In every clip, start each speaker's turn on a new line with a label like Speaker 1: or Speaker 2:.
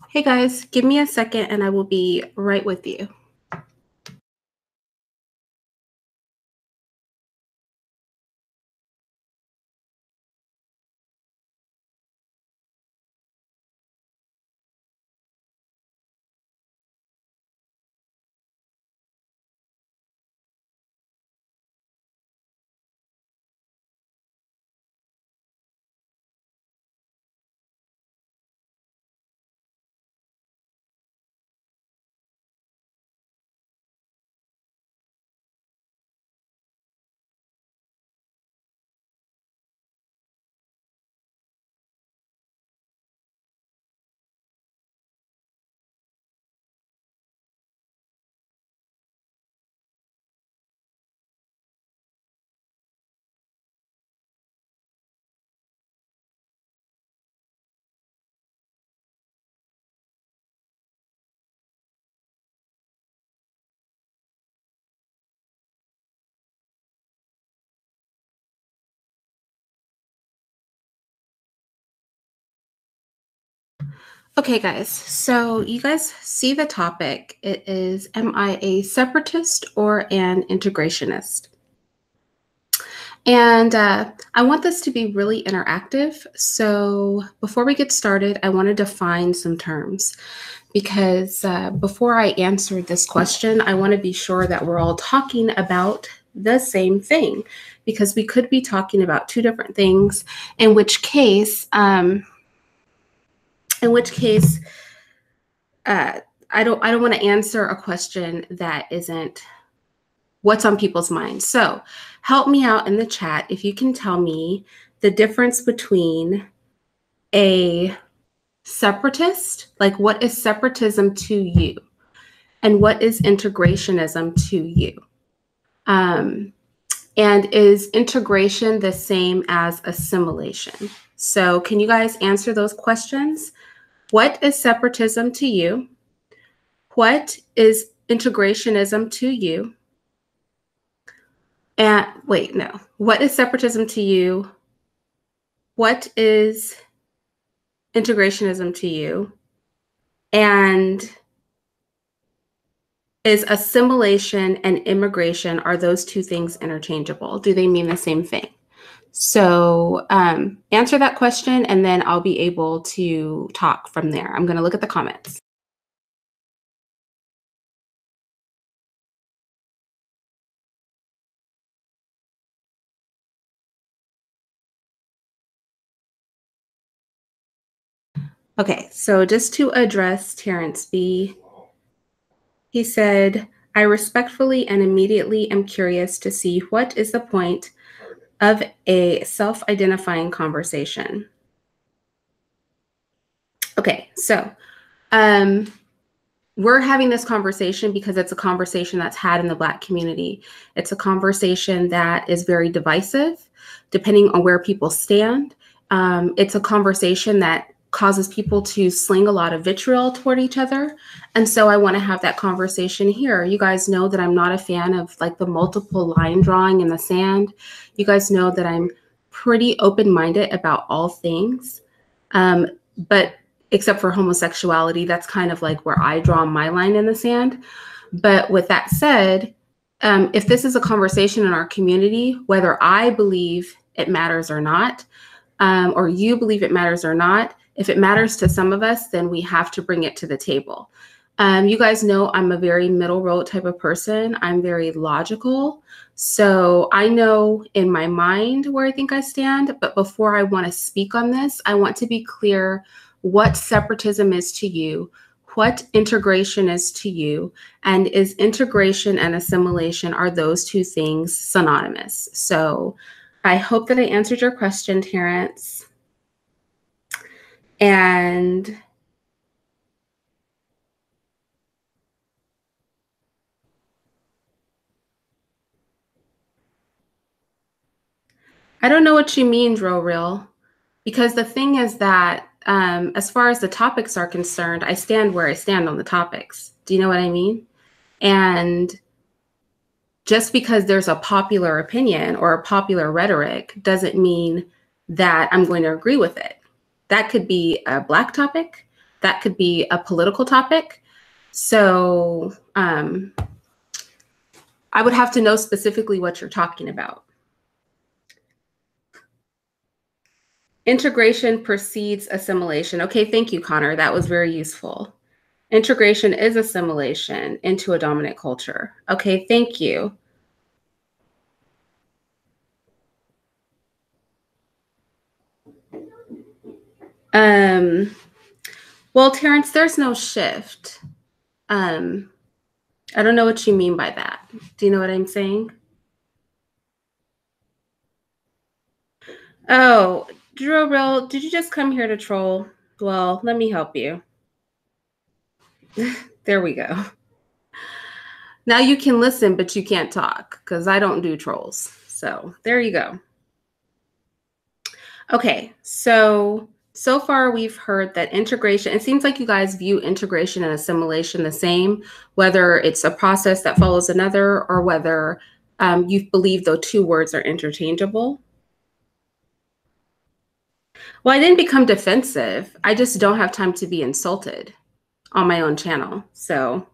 Speaker 1: Hey guys, give me a second and I will be right with you. Okay guys, so you guys see the topic. It is, am I a separatist or an integrationist? And I want this to be really interactive. So before we get started, I want to define some terms because before I answer this question, I want to be sure that we're all talking about the same thing, because we could be talking about two different things, in which case, I don't want to answer a question that isn't what's on people's minds. So help me out in the chat if you can tell me the difference between a separatist, like what is separatism to you, and what is integrationism to you. And is integration the same as assimilation? So can you guys answer those questions? What is separatism to you? What is integrationism to you? And wait, no. What is separatism to you? What is integrationism to you? And is assimilation and immigration, are those two things interchangeable? Do they mean the same thing? So answer that question and then I'll be able to talk from there. I'm going to look at the comments. Okay, so just to address Terrence B., he said, I respectfully and immediately am curious to see what is the point of a self-identifying conversation. Okay, so we're having this conversation because it's a conversation that's had in the Black community. It's a conversation that is very divisive, depending on where people stand. It's a conversation that causes people to sling a lot of vitriol toward each other. And so I want to have that conversation here. You guys know that I'm not a fan of like the multiple line drawing in the sand. You guys know that I'm pretty open-minded about all things. But except for homosexuality, that's kind of like where I draw my line in the sand. But with that said, if this is a conversation in our community, whether I believe it matters or not, or you believe it matters or not, if it matters to some of us, then we have to bring it to the table. You guys know I'm a very middle road type of person. I'm very logical. So I know in my mind where I think I stand, but before I want to speak on this, I want to be clear what separatism is to you, what integration is to you, and is integration and assimilation, are those two things synonymous? So I hope that I answered your question, Terrence. And I don't know what you mean, Dro Real, because the thing is that as far as the topics are concerned, I stand where I stand on the topics. Do you know what I mean? And just because there's a popular opinion or a popular rhetoric doesn't mean that I'm going to agree with it. That could be a Black topic. that could be a political topic. So I would have to know specifically what you're talking about. Integration precedes assimilation. Okay, thank you, Connor. That was very useful. Integration is assimilation into a dominant culture. Okay, thank you. Well, Terrence, there's no shift. I don't know what you mean by that. Do you know what I'm saying? Oh, Drill Real, did you just come here to troll? Well, let me help you. There we go. Now you can listen, but you can't talk because I don't do trolls. So there you go. Okay, so far we've heard that integration, it seems like you guys view integration and assimilation the same, whether it's a process that follows another or whether you believe those two words are interchangeable. Well, I didn't become defensive. I just don't have time to be insulted on my own channel. So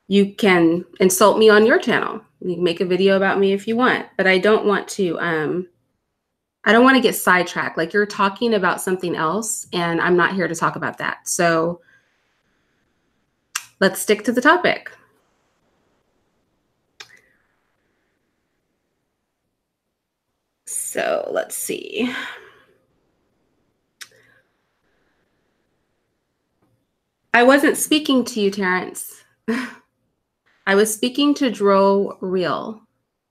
Speaker 1: you can insult me on your channel. You can make a video about me if you want, but I don't want to get sidetracked. Like, you're talking about something else and I'm not here to talk about that. So let's stick to the topic. So let's see. I wasn't speaking to you, Terrence. I was speaking to Dro Real.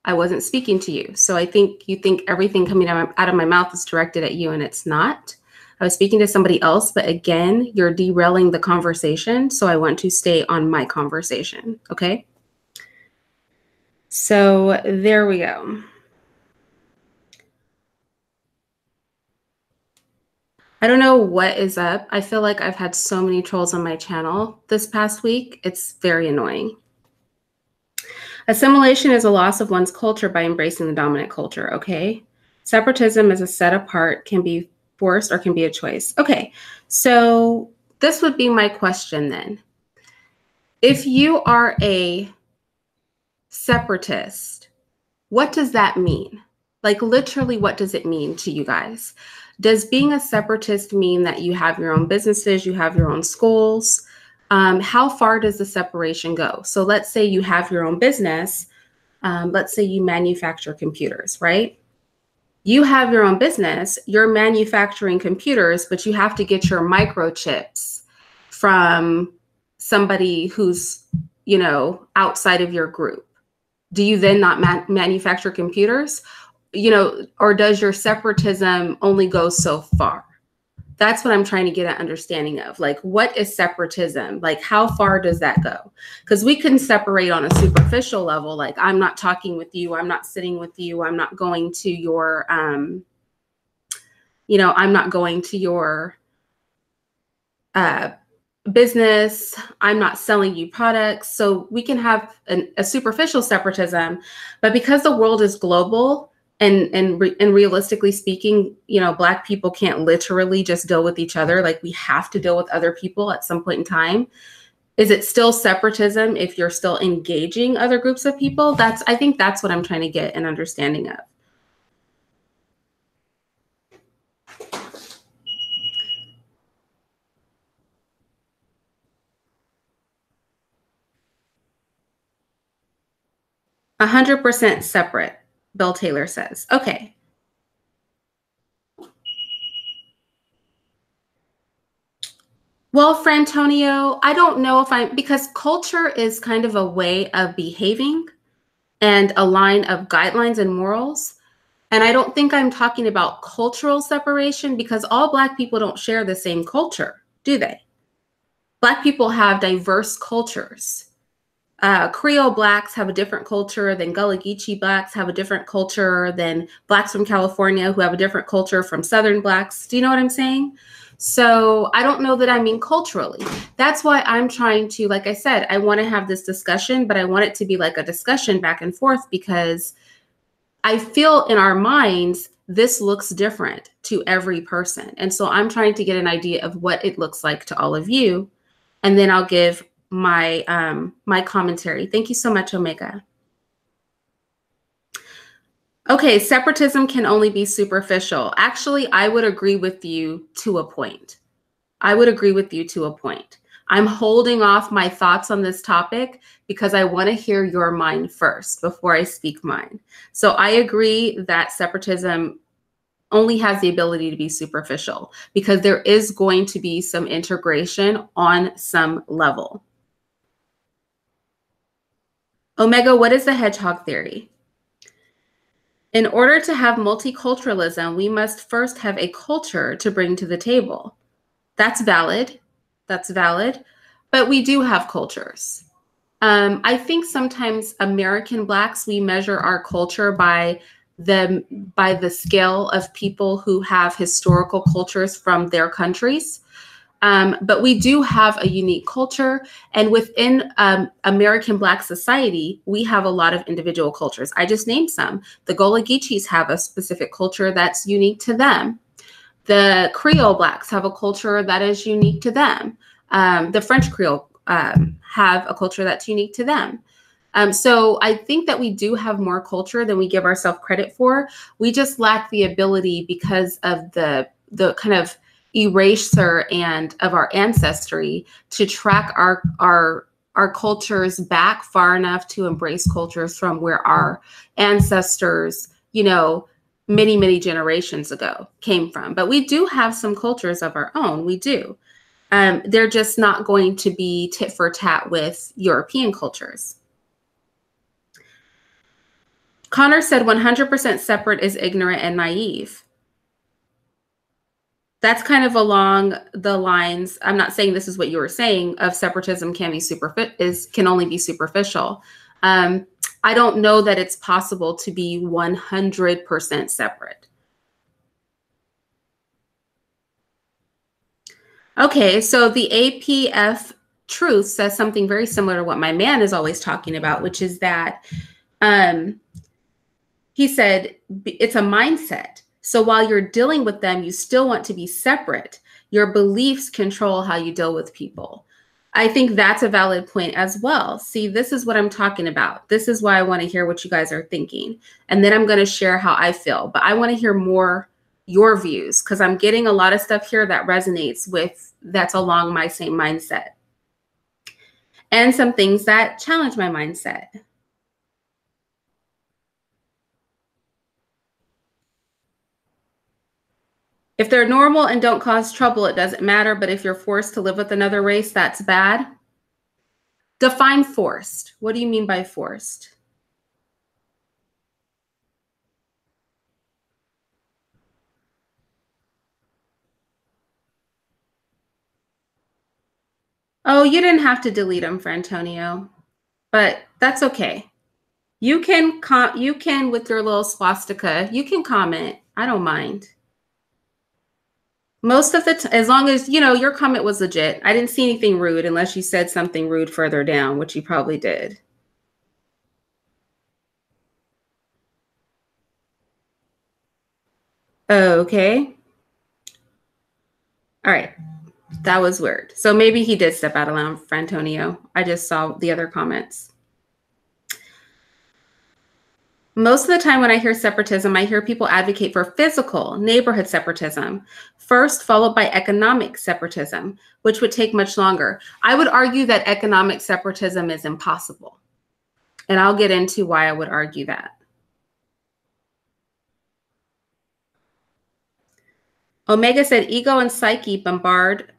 Speaker 1: I wasn't speaking to you. So I think you think everything coming out of my mouth is directed at you, and it's not. I was speaking to somebody else, but again, you're derailing the conversation. So I want to stay on my conversation, okay? So there we go. I don't know what is up. I feel like I've had so many trolls on my channel this past week. It's very annoying. Assimilation is a loss of one's culture by embracing the dominant culture, okay? Separatism is a set apart, can be forced or can be a choice. Okay, so this would be my question then. If you are a separatist, what does that mean? Like, literally, what does it mean to you guys? Does being a separatist mean that you have your own businesses, you have your own schools? How far does the separation go? So let's say you have your own business. Let's say you manufacture computers, right? You have your own business, you're manufacturing computers, but you have to get your microchips from somebody who's, you know, outside of your group. Do you then not manufacture computers? You know, or does your separatism only go so far? That's what I'm trying to get an understanding of. Like, what is separatism? Like, how far does that go? Because we can separate on a superficial level. Like, I'm not talking with you. I'm not sitting with you. I'm not going to your, you know, I'm not going to your business. I'm not selling you products. So we can have a superficial separatism, but because the world is global, and realistically speaking, you know, Black people can't literally just deal with each other. Like, we have to deal with other people at some point in time. Is it still separatism if you're still engaging other groups of people? I think that's what I'm trying to get an understanding of. "100% separate," Bill Taylor says. Okay. Well, Frantonio, I don't know if because culture is kind of a way of behaving and a line of guidelines and morals. And I don't think I'm talking about cultural separation, because all Black people don't share the same culture, do they? Black people have diverse cultures. Creole Blacks have a different culture than Gullah Geechee Blacks have a different culture than Blacks from California who have a different culture from Southern Blacks. Do you know what I'm saying? So I don't know that I mean culturally. That's why I'm trying to, like I said, I want to have this discussion, but I want it to be like a discussion back and forth, because I feel in our minds this looks different to every person. And so I'm trying to get an idea of what it looks like to all of you. And then I'll give my, my commentary. Thank you so much, Omega. Okay, separatism can only be superficial. Actually, I would agree with you to a point. I would agree with you to a point. I'm holding off my thoughts on this topic because I want to hear your mind first before I speak mine. So I agree that separatism only has the ability to be superficial because there is going to be some integration on some level. Omega, what is the hedgehog theory? In order to have multiculturalism, we must first have a culture to bring to the table. That's valid. That's valid. But we do have cultures. I think sometimes American Blacks, we measure our culture by the scale of people who have historical cultures from their countries. But we do have a unique culture. And within American Black society, we have a lot of individual cultures. I just named some. The Gullah Geechees have a specific culture that's unique to them. The Creole Blacks have a culture that is unique to them. The French Creole have a culture that's unique to them. So I think that we do have more culture than we give ourselves credit for. We just lack the ability because of the kind of eraser and of our ancestry to track our cultures back far enough to embrace cultures from where our ancestors, you know, many, many generations ago came from. But we do have some cultures of our own. We do. They're just not going to be tit for tat with European cultures. Connor said 100% separate is ignorant and naive. That's kind of along the lines, I'm not saying this is what you were saying, of separatism can only be superficial. I don't know that it's possible to be 100% separate. Okay, so the APF truth says something very similar to what my man is always talking about, which is that he said it's a mindset. So while you're dealing with them, you still want to be separate. Your beliefs control how you deal with people. I think that's a valid point as well. See, this is what I'm talking about. This is why I want to hear what you guys are thinking. And then I'm going to share how I feel. But I want to hear more your views because I'm getting a lot of stuff here that resonates with, that's along my same mindset. And some things that challenge my mindset. If they're normal and don't cause trouble, it doesn't matter. But if you're forced to live with another race, that's bad. Define forced. What do you mean by forced? Oh, you didn't have to delete them, Frantonio, but that's okay. You can with your little swastika, you can comment. I don't mind. Most of the time, as long as, you know, your comment was legit. I didn't see anything rude unless you said something rude further down, which you probably did. Okay. All right. That was weird. So maybe he did step out of line, Frantonio. I just saw the other comments. Most of the time when I hear separatism, I hear people advocate for physical neighborhood separatism, first followed by economic separatism, which would take much longer. I would argue that economic separatism is impossible. And I'll get into why I would argue that. Omega said ego and psyche bombard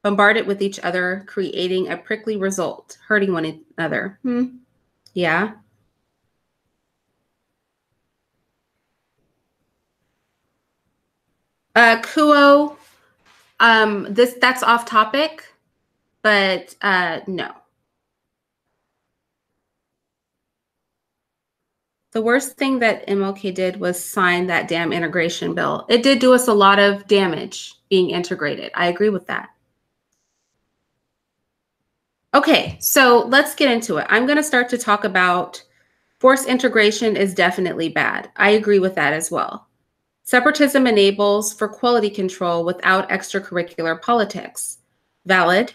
Speaker 1: it with each other, creating a prickly result, hurting one another. Yeah. Kuo, that's off topic, but no. The worst thing that MLK did was sign that damn integration bill. It did do us a lot of damage being integrated. I agree with that. Okay, so let's get into it. I'm going to start to talk about forced integration is definitely bad. I agree with that as well. Separatism enables for quality control without extracurricular politics. Valid.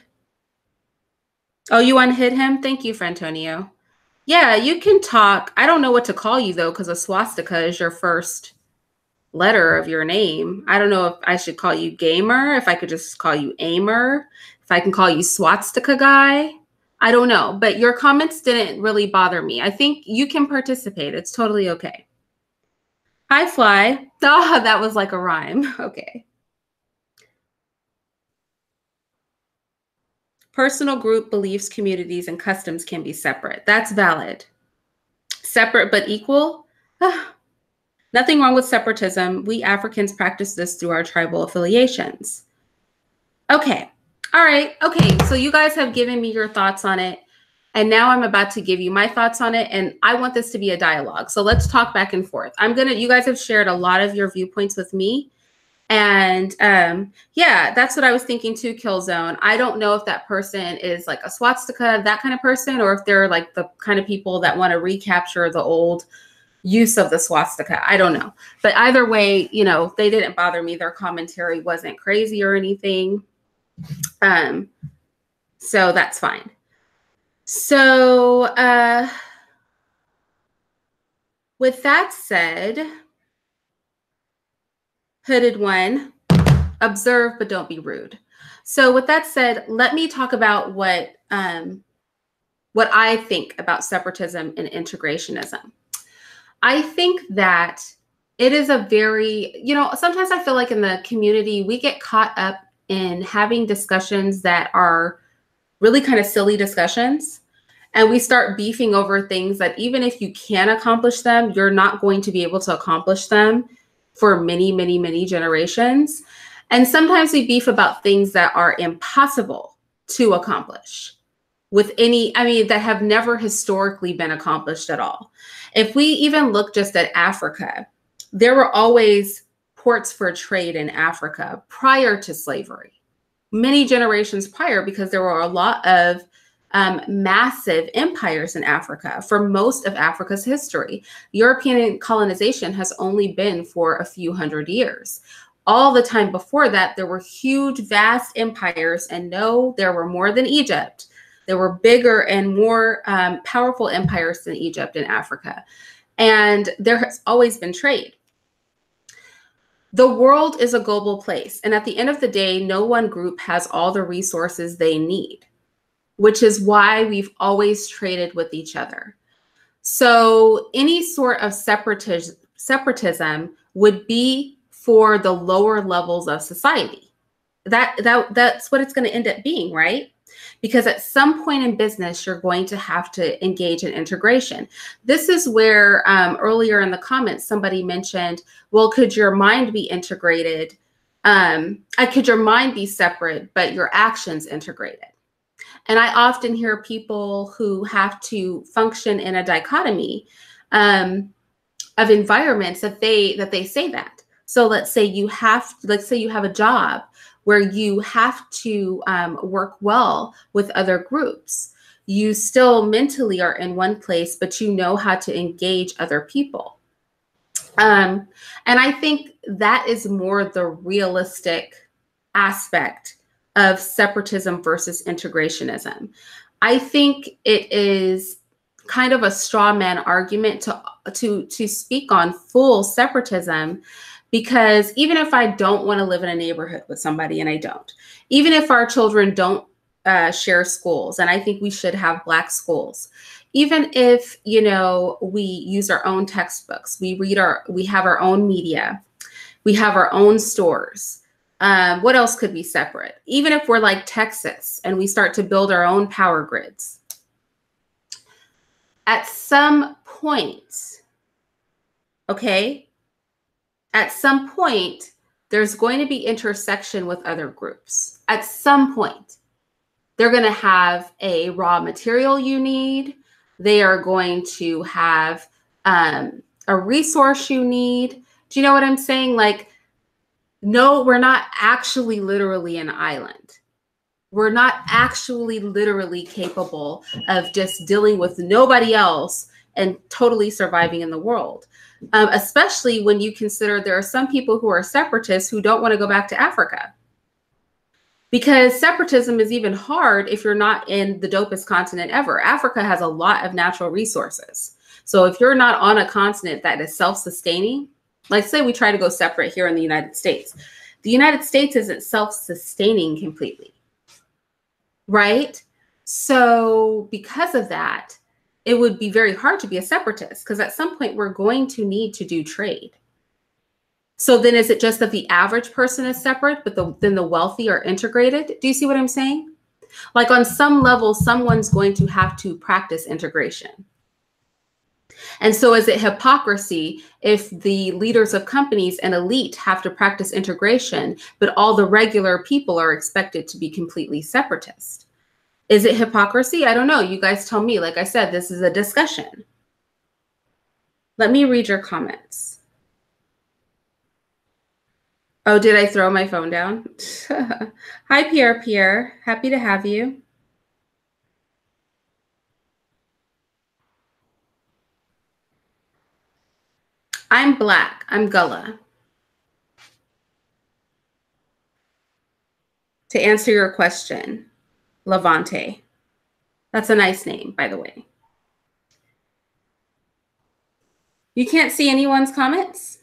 Speaker 1: Oh, you unhid him? Thank you, Frantonio. Yeah, you can talk. I don't know what to call you, though, because a swastika is your first letter of your name. I don't know if I should call you gamer, if I could just call you aimer, if I can call you swastika guy. I don't know, but your comments didn't really bother me. I think you can participate. It's totally okay. Hi, Fly. Oh, that was like a rhyme. Okay. Personal, group, beliefs, communities, and customs can be separate. That's valid. Separate but equal? Nothing wrong with separatism. We Africans practice this through our tribal affiliations. Okay. All right. Okay. So you guys have given me your thoughts on it. And now I'm about to give you my thoughts on it. And I want this to be a dialogue. So let's talk back and forth. You guys have shared a lot of your viewpoints with me. And yeah, that's what I was thinking too, Killzone. I don't know if that person is like a swastika, that kind of person, or if they're like the kind of people that want to recapture the old use of the swastika. I don't know. But either way, you know, they didn't bother me. Their commentary wasn't crazy or anything. So that's fine. So with that said, hooded one, observe but don't be rude. So with that said, let me talk about what I think about separatism and integrationism. I think that it is a very, you know, sometimes I feel like in the community, we get caught up in having discussions that are really kind of silly discussions. And we start beefing over things that even if you can accomplish them, you're not going to be able to accomplish them for many, many, many generations. And sometimes we beef about things that are impossible to accomplish with any, I mean, that have never historically been accomplished at all. If we even look just at Africa, there were always ports for trade in Africa prior to slavery, many generations prior, because there were a lot of massive empires in Africa for most of Africa's history. European colonization has only been for a few hundred years. All the time before that, there were huge, vast empires, and no, there were more than Egypt. There were bigger and more powerful empires than Egypt in Africa. And there has always been trade. The world is a global place. And at the end of the day, no one group has all the resources they need, which is why we've always traded with each other. So any sort of separatism would be for the lower levels of society. That's what it's going to end up being, right? Because at some point in business, you're going to have to engage in integration. This is where earlier in the comments, somebody mentioned, well, could your mind be integrated? Could your mind be separate, but your actions integrated? And I often hear people who have to function in a dichotomy of environments that they say that. So let's say you have a job where you have to work well with other groups. You still mentally are in one place, but you know how to engage other people. And I think that is more the realistic aspect of separatism versus integrationism. I think it is kind of a straw man argument to speak on full separatism, because even if I don't want to live in a neighborhood with somebody, and I don't, even if our children don't share schools, and I think we should have Black schools, even if, you know, we use our own textbooks, we have our own media, we have our own stores. What else could be separate? Even if we're like Texas and we start to build our own power grids, at some point, okay, at some point, there's going to be intersection with other groups. At some point, they're going to have a raw material you need. They are going to have a resource you need. Do you know what I'm saying? Like, no, we're not actually literally an island. We're not actually literally capable of just dealing with nobody else and totally surviving in the world. especially when you consider there are some people who are separatists who don't want to go back to Africa. Because separatism is even hard if you're not in the dopest continent ever. Africa has a lot of natural resources. So if you're not on a continent that is self-sustaining, like say we try to go separate here in the United States. The United States isn't self-sustaining completely, right? So because of that, it would be very hard to be a separatist because at some point we're going to need to do trade. So then is it just that the average person is separate, but then the wealthy are integrated? Do you see what I'm saying? Like on some level, someone's going to have to practice integration. And so is it hypocrisy if the leaders of companies and elite have to practice integration, but all the regular people are expected to be completely separatist? Is it hypocrisy? I don't know. You guys tell me. Like I said, this is a discussion. Let me read your comments. Oh, did I throw my phone down? Hi, Pierre. Happy to have you. I'm Black. I'm Gullah. To answer your question, Levante. That's a nice name, by the way. You can't see anyone's comments?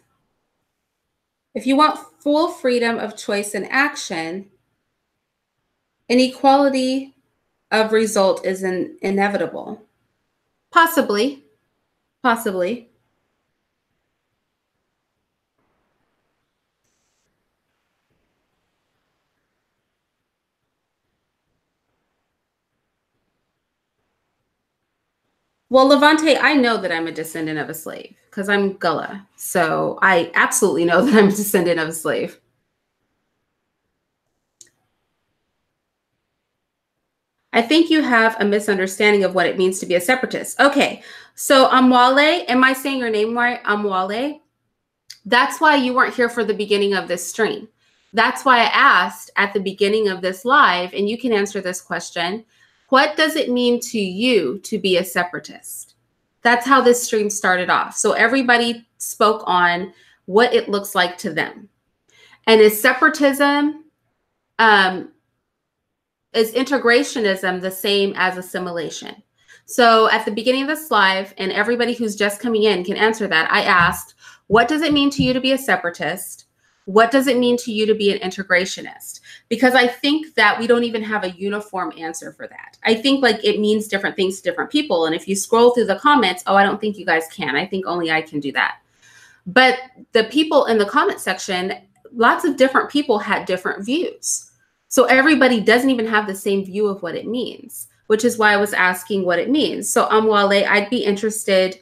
Speaker 1: If you want full freedom of choice and action, inequality of result is inevitable. Possibly. Possibly. Well, Levante, I know that I'm a descendant of a slave because I'm Gullah. So I absolutely know that I'm a descendant of a slave. I think you have a misunderstanding of what it means to be a separatist. Okay, so Amwale, am I saying your name right? Amwale? That's why you weren't here for the beginning of this stream. That's why I asked at the beginning of this live, and you can answer this question. What does it mean to you to be a separatist? That's how this stream started off. So everybody spoke on what it looks like to them. And is separatism, is integrationism the same as assimilation? So at the beginning of this live, and everybody who's just coming in can answer that, I asked, what does it mean to you to be a separatist? What does it mean to you to be an integrationist? Because I think that we don't even have a uniform answer for that. I think like it means different things to different people. And if you scroll through the comments, oh, I don't think you guys can. I think only I can do that. But the people in the comment section, lots of different people had different views. So everybody doesn't even have the same view of what it means, which is why I was asking what it means. So Amwale, I'd be interested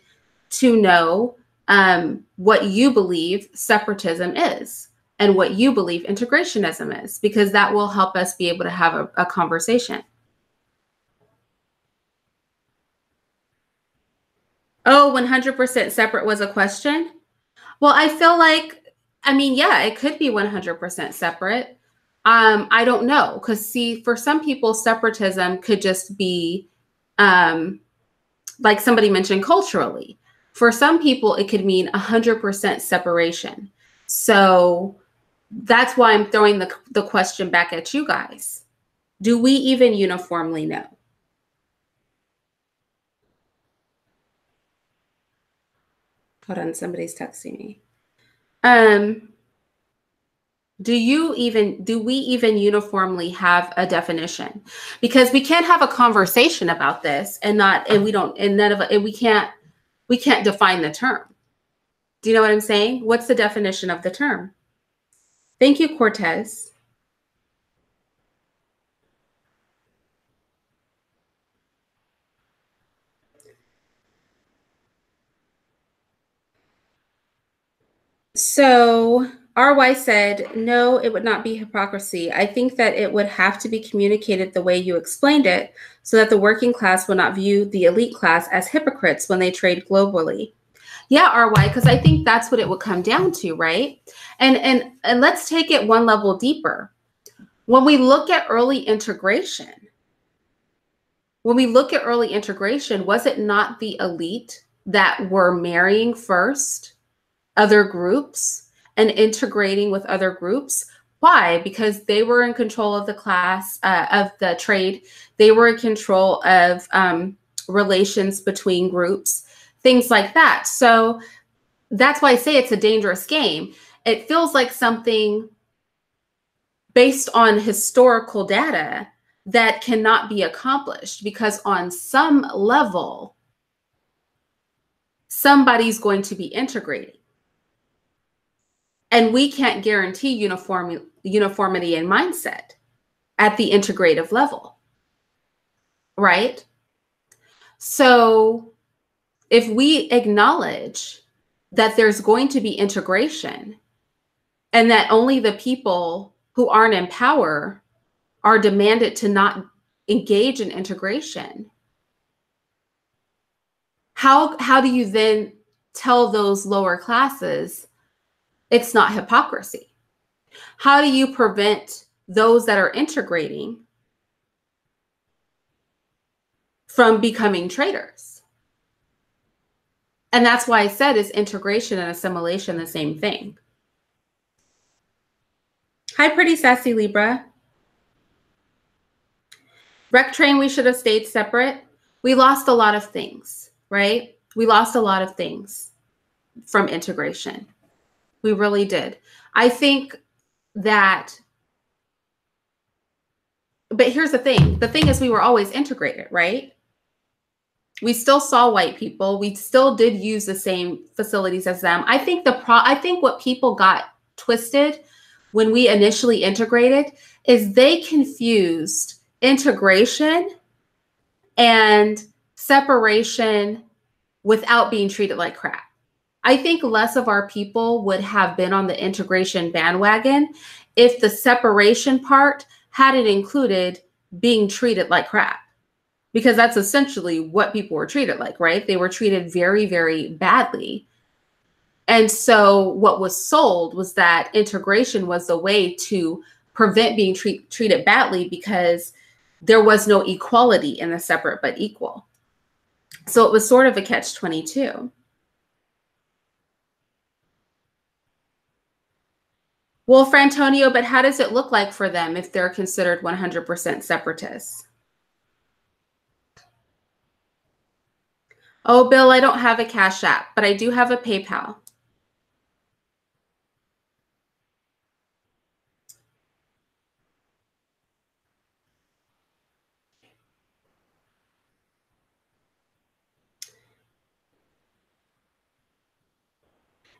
Speaker 1: to know what you believe separatism is and what you believe integrationism is, because that will help us be able to have a conversation. Oh, 100% separate was a question? Well, I feel like, I mean, yeah, it could be 100% separate. I don't know, because see, for some people, separatism could just be, like somebody mentioned, culturally. For some people, it could mean 100% separation. So that's why I'm throwing the question back at you guys. Do we even uniformly know? Hold on, somebody's texting me. Do we even uniformly have a definition? Because we can't have a conversation about this and we can't define the term. Do you know what I'm saying? What's the definition of the term? Thank you, Cortez. So RY said, no, it would not be hypocrisy. I think that it would have to be communicated the way you explained it so that the working class will not view the elite class as hypocrites when they trade globally. Yeah, RY, because I think that's what it would come down to, right? And let's take it one level deeper. When we look at early integration, was it not the elite that were marrying first other groups and integrating with other groups. Why? Because they were in control of the class, of the trade. They were in control of relations between groups, things like that. So that's why I say it's a dangerous game. It feels like something based on historical data that cannot be accomplished, because on some level, somebody's going to be integrating. And we can't guarantee uniformity in mindset at the integrative level, right? So if we acknowledge that there's going to be integration and that only the people who aren't in power are demanded to not engage in integration, how do you then tell those lower classes it's not hypocrisy? How do you prevent those that are integrating from becoming traitors? And that's why I said, is integration and assimilation the same thing? Hi, pretty sassy Libra. Rec train, we should have stayed separate. We lost a lot of things, right? We lost a lot of things from integration. We really did. I think that, but here's the thing. The thing is, we were always integrated, right? We still saw white people. We still did use the same facilities as them. I think what people got twisted when we initially integrated is they confused integration and separation without being treated like crap. I think less of our people would have been on the integration bandwagon if the separation part hadn't included being treated like crap. Because that's essentially what people were treated like, right? They were treated very, very badly. And so what was sold was that integration was the way to prevent being treated badly, because there was no equality in the separate but equal. So it was sort of a catch-22. Well, Frantonio, but how does it look like for them if they're considered 100% separatists? Oh, Bill, I don't have a Cash App, but I do have a PayPal.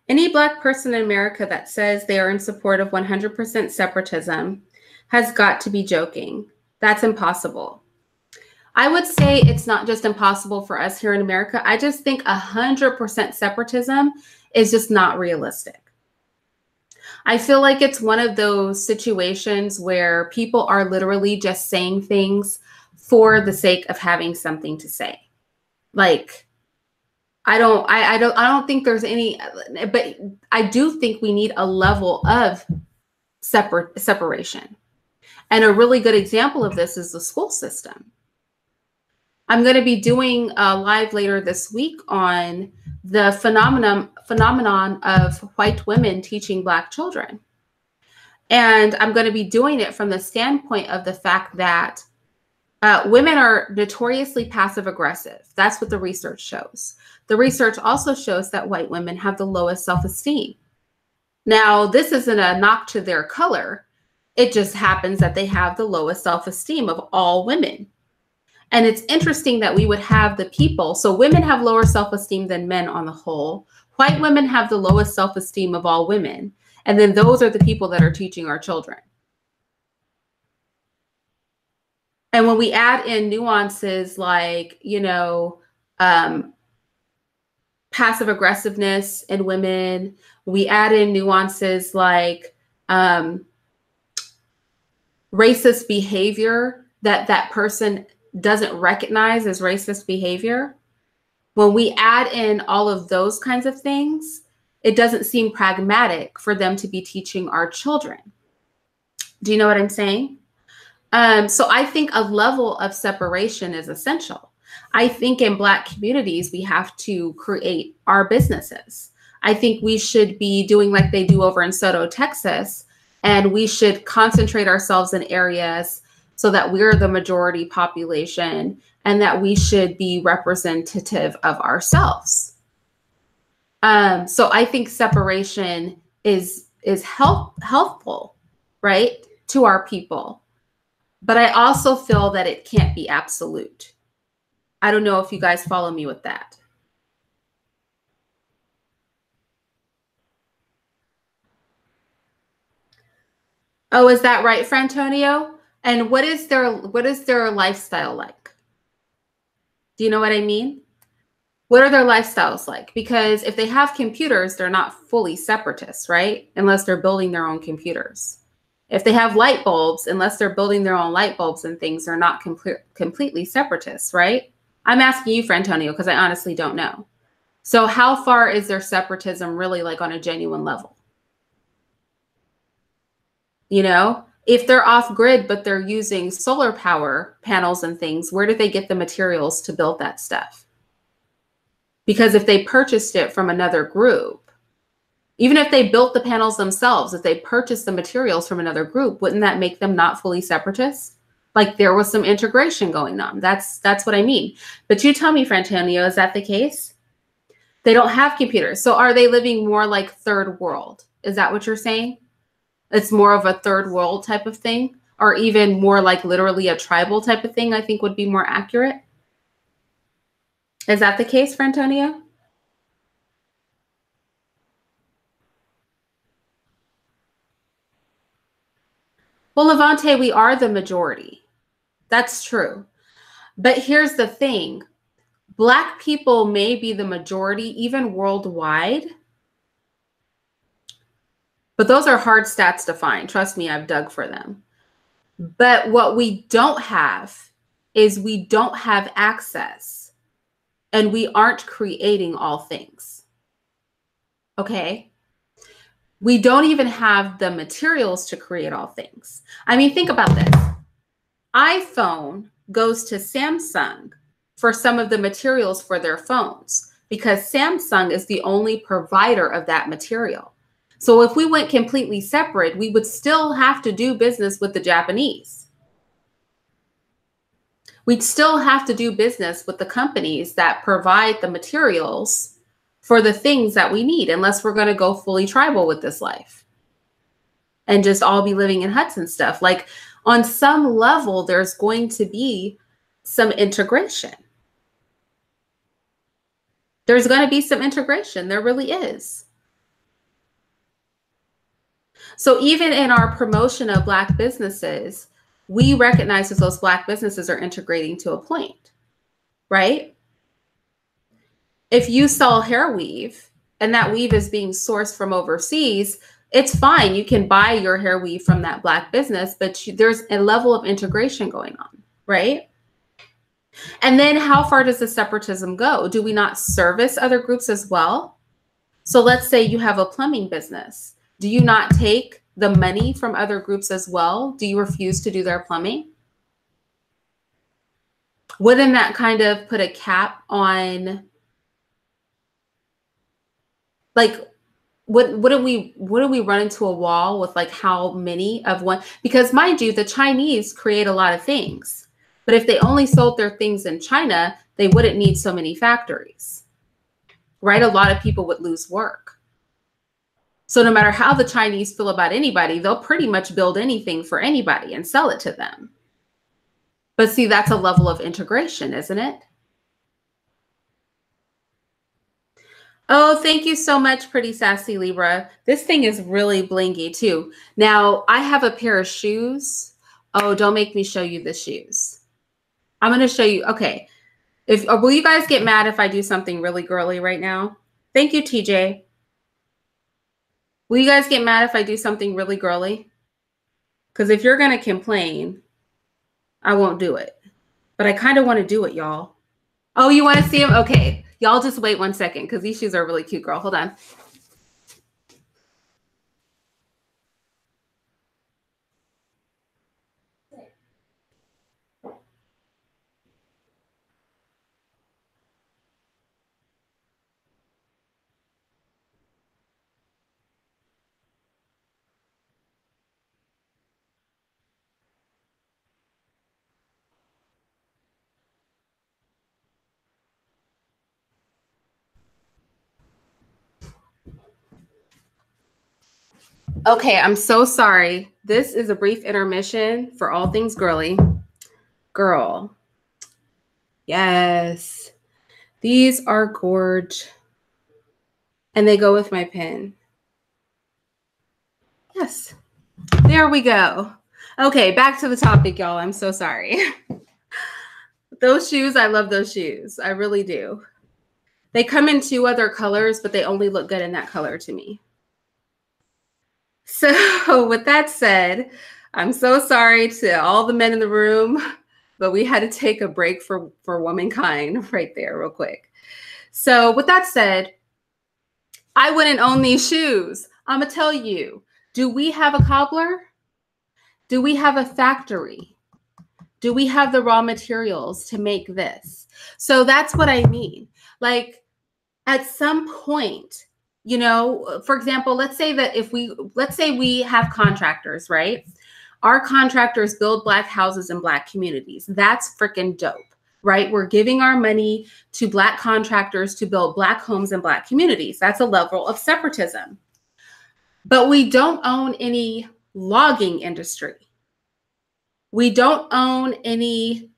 Speaker 1: Any Black person in America that says they are in support of 100% separatism has got to be joking. That's impossible. I would say it's not just impossible for us here in America. I just think 100% separatism is just not realistic. I feel like it's one of those situations where people are literally just saying things for the sake of having something to say. Like, I don't think there's any, but I do think we need a level of separation. And a really good example of this is the school system. I'm going to be doing a live later this week on the phenomenon of white women teaching Black children. And I'm going to be doing it from the standpoint of the fact that women are notoriously passive aggressive. That's what the research shows. The research also shows that white women have the lowest self-esteem. Now, this isn't a knock to their color. It just happens that they have the lowest self-esteem of all women. And it's interesting that we would have the people. So women have lower self-esteem than men on the whole. White women have the lowest self-esteem of all women. And then those are the people that are teaching our children. And when we add in nuances like, you know, passive aggressiveness in women, we add in nuances like racist behavior that person doesn't recognize as racist behavior. When we add in all of those kinds of things, it doesn't seem pragmatic for them to be teaching our children. Do you know what I'm saying? So I think a level of separation is essential. I think in Black communities, we have to create our businesses. I think we should be doing like they do over in Soto, Texas, and we should concentrate ourselves in areas so that we're the majority population and that we should be representative of ourselves. So I think separation is helpful, right, to our people. But I also feel that it can't be absolute. I don't know if you guys follow me with that. Oh, is that right, Frantonio? And what is their lifestyle like? Do you know what I mean? What are their lifestyles like? Because if they have computers, they're not fully separatists, right? Unless they're building their own computers. If they have light bulbs, unless they're building their own light bulbs and things, they're not completely separatists, right? I'm asking you, Frantonio, because I honestly don't know. So how far is their separatism really like on a genuine level? You know, if they're off grid, but they're using solar power panels and things, where do they get the materials to build that stuff? Because if they purchased it from another group, even if they built the panels themselves, if they purchased the materials from another group, wouldn't that make them not fully separatists? Like there was some integration going on. That's what I mean. But you tell me, Frantonio, is that the case? They don't have computers. So are they living more like third world? Is that what you're saying? It's more of a third world type of thing, or even more like literally a tribal type of thing, I think would be more accurate. Is that the case, Frantonio? Well, Levante, we are the majority. That's true. But here's the thing. Black people may be the majority, even worldwide. But those are hard stats to find. Trust me, I've dug for them. But what we don't have is we don't have access, and we aren't creating all things. Okay? We don't even have the materials to create all things. I mean, think about this. iPhone goes to Samsung for some of the materials for their phones because Samsung is the only provider of that material. So if we went completely separate, we would still have to do business with the Japanese. We'd still have to do business with the companies that provide the materials for the things that we need, unless we're going to go fully tribal with this life and just all be living in huts and stuff. Like on some level, there's going to be some integration. There's going to be some integration. There really is. So even in our promotion of Black businesses, we recognize that those Black businesses are integrating to a point, right? If you sell hair weave and that weave is being sourced from overseas, it's fine. You can buy your hair weave from that Black business, but there's a level of integration going on, right? And then how far does the separatism go? Do we not service other groups as well? So let's say you have a plumbing business. Do you not take the money from other groups as well? Do you refuse to do their plumbing? Wouldn't that kind of put a cap on, like, wouldn't we run into a wall with like how many of one? Because mind you, the Chinese create a lot of things, but if they only sold their things in China, they wouldn't need so many factories, right? A lot of people would lose work. So no matter how the Chinese feel about anybody, they'll pretty much build anything for anybody and sell it to them. But see, that's a level of integration, isn't it? Oh, thank you so much, Pretty Sassy Libra. This thing is really blingy too. Now, I have a pair of shoes. Oh, don't make me show you the shoes. I'm going to show you. Okay. Will you guys get mad if I do something really girly right now? Thank you, TJ. Will you guys get mad if I do something really girly? Because if you're going to complain, I won't do it. But I kind of want to do it, y'all. Oh, you want to see them? Okay. Y'all just wait 1 second because these shoes are really cute, girl. Hold on. Okay, I'm so sorry. This is a brief intermission for all things girly. Girl. Yes. These are gorge. And they go with my pin. Yes. There we go. Okay, back to the topic, y'all. I'm so sorry. Those shoes, I love those shoes. I really do. They come in 2 other colors, but they only look good in that color to me. So with that said, I'm so sorry to all the men in the room, but we had to take a break for womankind right there real quick. So with that said, I wouldn't own these shoes. I'm going to tell you, do we have a cobbler? Do we have a factory? Do we have the raw materials to make this? So that's what I mean. Like at some point, you know, for example, let's say we have contractors, right? Our contractors build Black houses in Black communities. That's freaking dope, right? We're giving our money to Black contractors to build Black homes in Black communities. That's a level of separatism. But we don't own any logging industry. We don't own any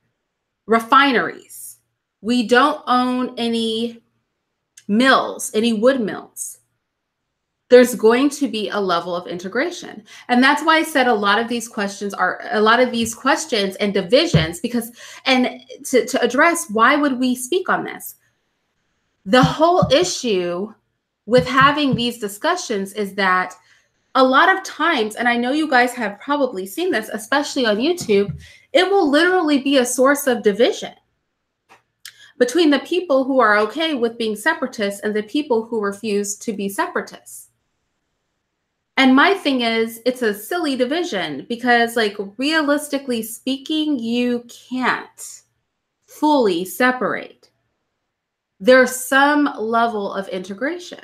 Speaker 1: refineries. We don't own any mills, any wood mills. There's going to be a level of integration. And that's why I said a lot of these questions and divisions, because, and to address why would we speak on this? The whole issue with having these discussions is that a lot of times, and I know you guys have probably seen this, especially on YouTube, it will literally be a source of division between the people who are okay with being separatists and the people who refuse to be separatists. And my thing is, it's a silly division because, like, realistically speaking, you can't fully separate. There's some level of integration.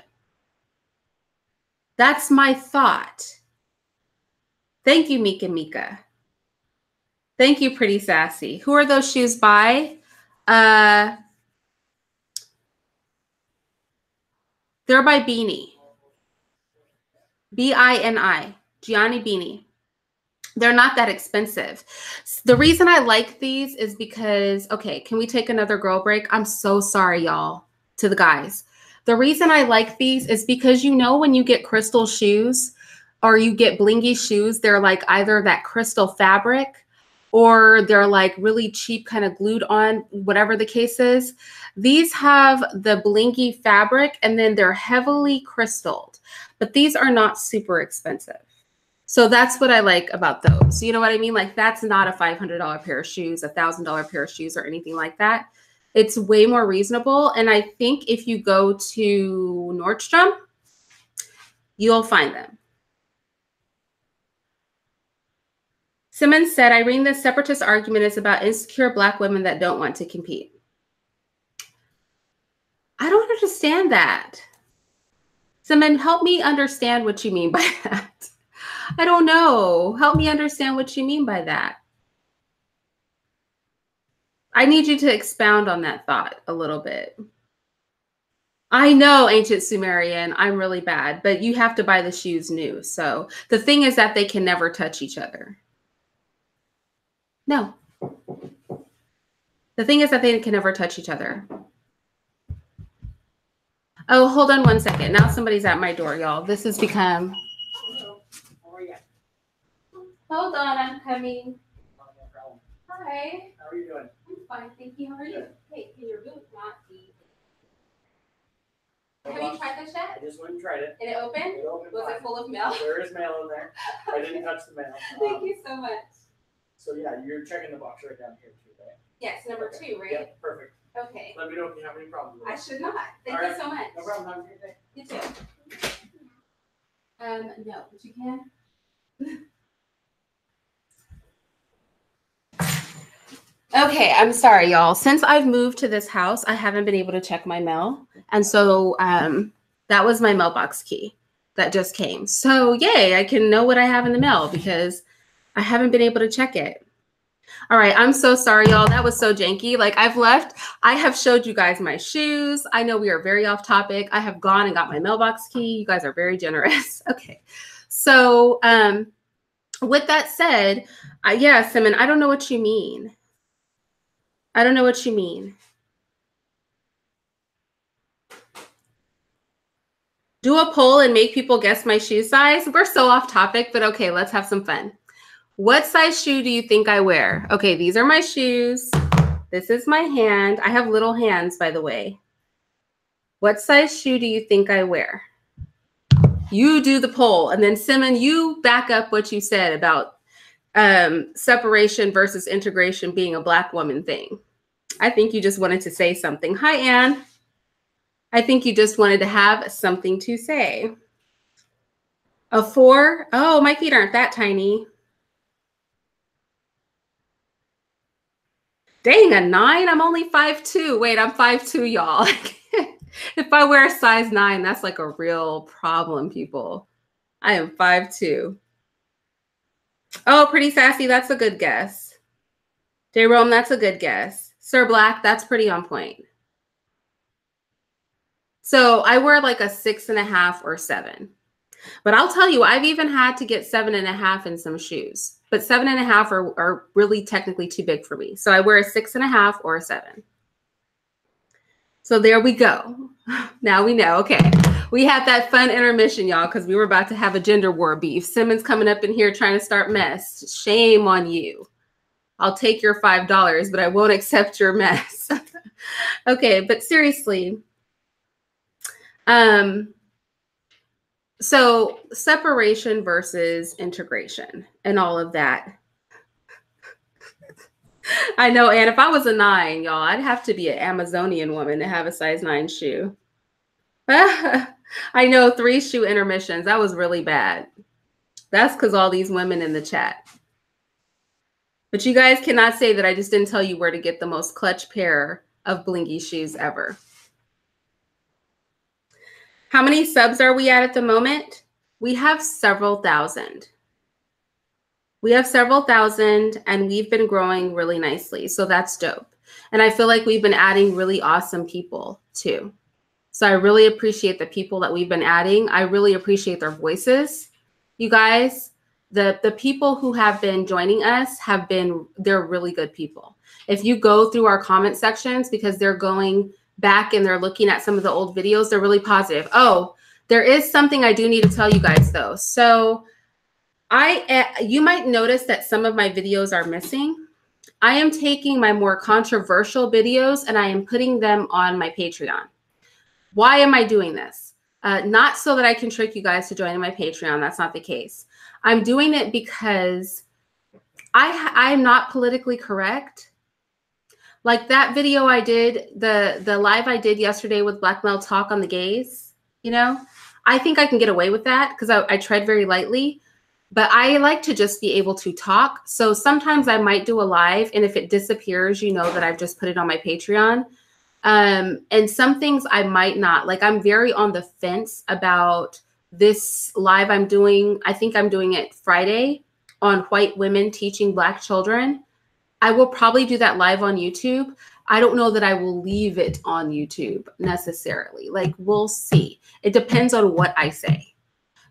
Speaker 1: That's my thought. Thank you, Mika. Thank you, Pretty Sassy. Who are those shoes by? They're by Beanie. B-I-N-I. Gianni Beanie. They're not that expensive. The reason I like these is because, okay, can we take another girl break? I'm so sorry, y'all, to the guys. The reason I like these is because, you know, when you get crystal shoes or you get blingy shoes, they're like either that crystal fabric or they're like really cheap, kind of glued on, whatever the case is. These have the blingy fabric and then they're heavily crystalled, but these are not super expensive. So that's what I like about those. You know what I mean? Like, that's not a $500 pair of shoes, $1,000 pair of shoes, or anything like that. It's way more reasonable. And I think if you go to Nordstrom, you'll find them. Simmons said, Irene, the separatist argument is about insecure Black women that don't want to compete. I don't understand that. Simmons, help me understand what you mean by that. I don't know. Help me understand what you mean by that. I need you to expound on that thought a little bit. I know, Ancient Sumerian, I'm really bad, but you have to buy the shoes new. So the thing is that they can never touch each other. No. The thing is that they can never touch each other. Oh, hold on one second. Now somebody's at my door, y'all. This has become... Hold on, I'm coming. Hi.
Speaker 2: How are you doing?
Speaker 1: I'm fine, thank you. How are you? Hey, can your boot not be... Have you tried this yet?
Speaker 2: I just went and tried it.
Speaker 1: And it opened?
Speaker 2: It opened.
Speaker 1: Was it full of mail?
Speaker 2: There is mail in there. I didn't touch the mail.
Speaker 1: Thank you so much.
Speaker 2: So yeah, you're checking the box right down here too, right?
Speaker 1: Yes, number 2, right?
Speaker 2: Yep, perfect.
Speaker 1: Okay.
Speaker 2: Let me know if you have any problems with it.
Speaker 1: I should not. Thank
Speaker 2: All
Speaker 1: you so much.
Speaker 2: No problem. Have a good day.
Speaker 1: You too. No, but you can. Okay, I'm sorry, y'all. Since I've moved to this house, I haven't been able to check my mail. And so that was my mailbox key that just came. So yay, I can know what I have in the mail because I haven't been able to check it. All right, I'm so sorry, y'all. That was so janky. Like, I've left. I have showed you guys my shoes. I know we are very off topic. I have gone and got my mailbox key. You guys are very generous. Okay. So with that said, yeah, Simon, I don't know what you mean. I don't know what you mean. Do a poll and make people guess my shoe size? We're so off topic, but okay, let's have some fun. What size shoe do you think I wear? Okay, these are my shoes. This is my hand. I have little hands, by the way. What size shoe do you think I wear? You do the poll. And then Simon, you back up what you said about separation versus integration being a Black woman thing. I think you just wanted to say something. Hi, Anne. I think you just wanted to have something to say. A 4? Oh, my feet aren't that tiny. Dang, a 9? I'm only 5'2". Wait, I'm 5'2", y'all. If I wear a size 9, that's like a real problem, people. I am 5'2". Oh, Pretty Sassy, that's a good guess. Jerome, that's a good guess. Sir Black, that's pretty on point. So I wear like a 6.5 or 7. But I'll tell you, I've even had to get 7.5 in some shoes. But 7.5 are really technically too big for me. So I wear a 6.5 or a 7. So there we go. Now we know. Okay. We had that fun intermission, y'all, because we were about to have a gender war beef. Simmons coming up in here trying to start mess. Shame on you. I'll take your $5, but I won't accept your mess. Okay, but seriously. So separation versus integration and all of that. I know, and if I was a 9, y'all, I'd have to be an Amazonian woman to have a size 9 shoe. I know, 3 shoe intermissions. That was really bad. That's because all these women in the chat. But you guys cannot say that I just didn't tell you where to get the most clutch pair of blingy shoes ever. How many subs are we at the moment? We have several thousand. We have several thousand, and we've been growing really nicely. So that's dope. And I feel like we've been adding really awesome people too. So I really appreciate the people that we've been adding. I really appreciate their voices. You guys, the people who have been joining us they're really good people. If you go through our comment sections, because they're going back and they're looking at some of the old videos, they're really positive. Oh, there is something I do need to tell you guys though. So you might notice that some of my videos are missing. I am taking my more controversial videos and I am putting them on my Patreon. Why am I doing this? Not so that I can trick you guys to join my Patreon. That's not the case. I'm doing it because I'm not politically correct. Like that video I did, the live I did yesterday with Black Male Talk on the gays, you know, I think I can get away with that because I tread very lightly. But I like to just be able to talk. So sometimes I might do a live, and if it disappears, you know that I've just put it on my Patreon. And some things I might not. Like I'm very on the fence about this live I'm doing. I think I'm doing it Friday on white women teaching Black children. I will probably do that live on YouTube. I don't know that I will leave it on YouTube necessarily. Like we'll see. It depends on what I say.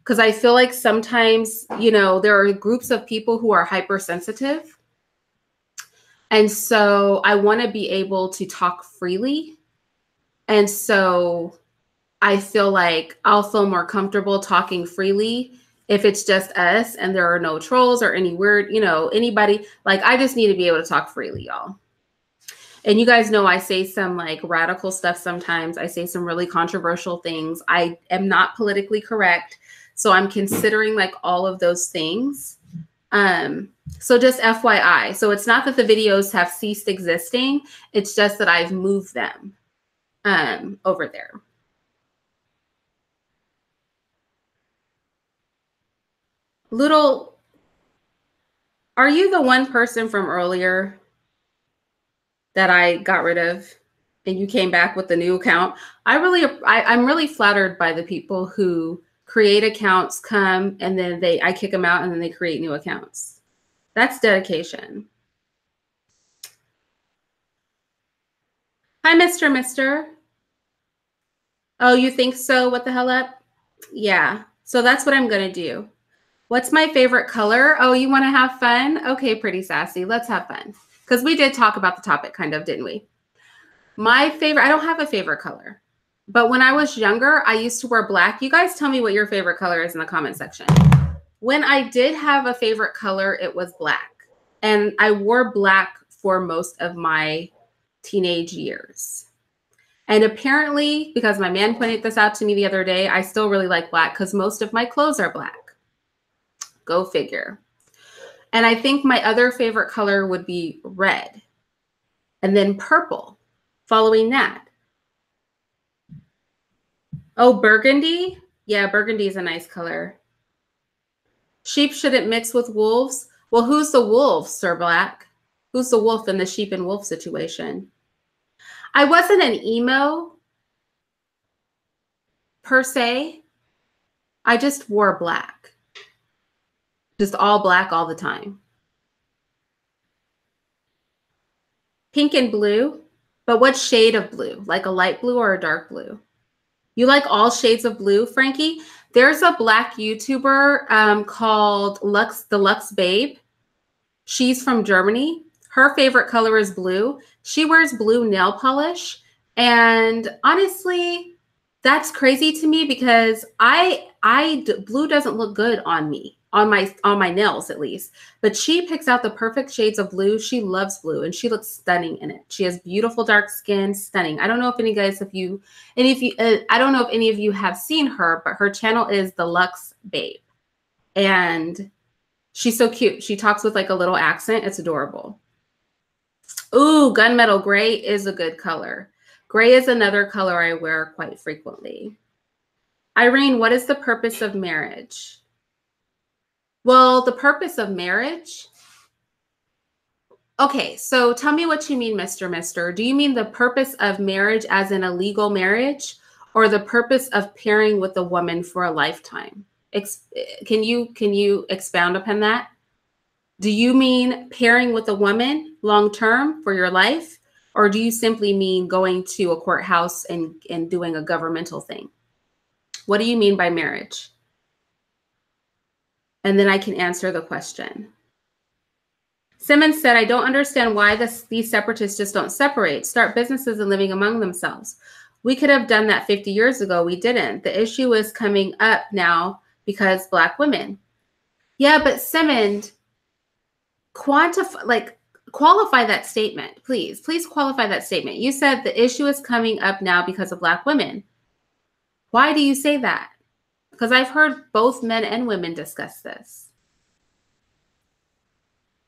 Speaker 1: Because I feel like sometimes, you know, there are groups of people who are hypersensitive. And so I want to be able to talk freely. And so I feel like I'll feel more comfortable talking freely if it's just us and there are no trolls or any weird, you know, anybody. Like I just need to be able to talk freely, y'all. And you guys know I say some like radical stuff sometimes. I say some really controversial things. I am not politically correct. So I'm considering like all of those things. So just FYI. So it's not that the videos have ceased existing. It's just that I've moved them over there. Are you the one person from earlier that I got rid of and you came back with the new account? I'm really flattered by the people who create accounts, come, and then I kick them out and then they create new accounts. That's dedication. Hi, Mr. Oh, you think so? What the hell up? Yeah. So that's what I'm going to do. What's my favorite color? Oh, you want to have fun? Okay, pretty sassy. Let's have fun. Because we did talk about the topic kind of, didn't we? My favorite, I don't have a favorite color. But when I was younger, I used to wear black. You guys tell me what your favorite color is in the comment section. When I did have a favorite color, it was black. And I wore black for most of my teenage years. And apparently, because my man pointed this out to me the other day, I still really like black because most of my clothes are black. Go figure. And I think my other favorite color would be red. And then purple following that. Oh, burgundy? Yeah, burgundy is a nice color. Sheep shouldn't mix with wolves. Well, who's the wolf, Sir Black? Who's the wolf in the sheep and wolf situation? I wasn't an emo per se. I just wore black. Just all black all the time. Pink and blue. But what shade of blue? Like a light blue or a dark blue? You like all shades of blue, Frankie? There's a black YouTuber called the Lux Babe. She's from Germany. Her favorite color is blue. She wears blue nail polish. And honestly, that's crazy to me because blue doesn't look good on me, on my nails at least. But she picks out the perfect shades of blue. She loves blue and she looks stunning in it. She has beautiful dark skin, stunning. I don't know if any of you have seen her, but her channel is the Lux Babe. And she's so cute. She talks with like a little accent. It's adorable. Ooh, gunmetal gray is a good color. Gray is another color I wear quite frequently. Irene, what is the purpose of marriage? Well, the purpose of marriage? Okay, so tell me what you mean, Mister. Do you mean the purpose of marriage as in a legal marriage or the purpose of pairing with a woman for a lifetime? Can you expound upon that? Do you mean pairing with a woman long-term for your life? Or do you simply mean going to a courthouse and doing a governmental thing? What do you mean by marriage? And then I can answer the question. Simmons said, I don't understand why these separatists just don't separate, start businesses and living among themselves. We could have done that 50 years ago. We didn't. The issue is coming up now because Black women. Yeah, but Simmons, qualify that statement, please. Please qualify that statement. You said the issue is coming up now because of Black women. Why do you say that? Because I've heard both men and women discuss this.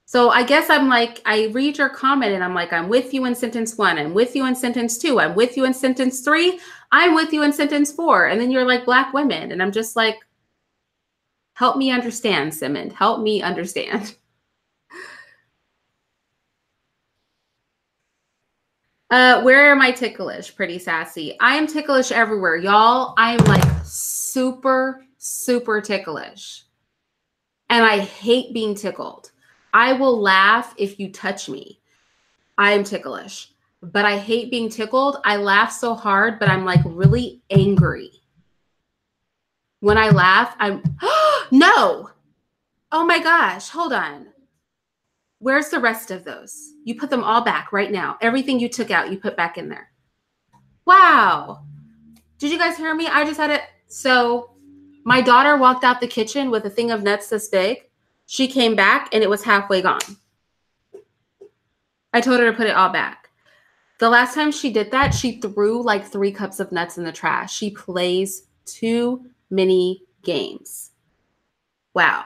Speaker 1: So I guess I'm like, I read your comment and I'm like, I'm with you in sentence 1. I'm with you in sentence 2. I'm with you in sentence 3. I'm with you in sentence 4. And then you're like Black women. And I'm just like, help me understand, Simmons. Help me understand. Where am I ticklish? Pretty sassy. I am ticklish everywhere, y'all. I am like super, super ticklish. And I hate being tickled. I will laugh if you touch me. I am ticklish. But I hate being tickled. I laugh so hard, but I'm like really angry. When I laugh, I'm, no. Oh my gosh, hold on. Where's the rest of those? You put them all back right now. Everything you took out, you put back in there. Wow. Did you guys hear me? I just had it. So my daughter walked out the kitchen with a thing of nuts this big. She came back and it was halfway gone. I told her to put it all back. The last time she did that, she threw like 3 cups of nuts in the trash. She plays too many games. Wow.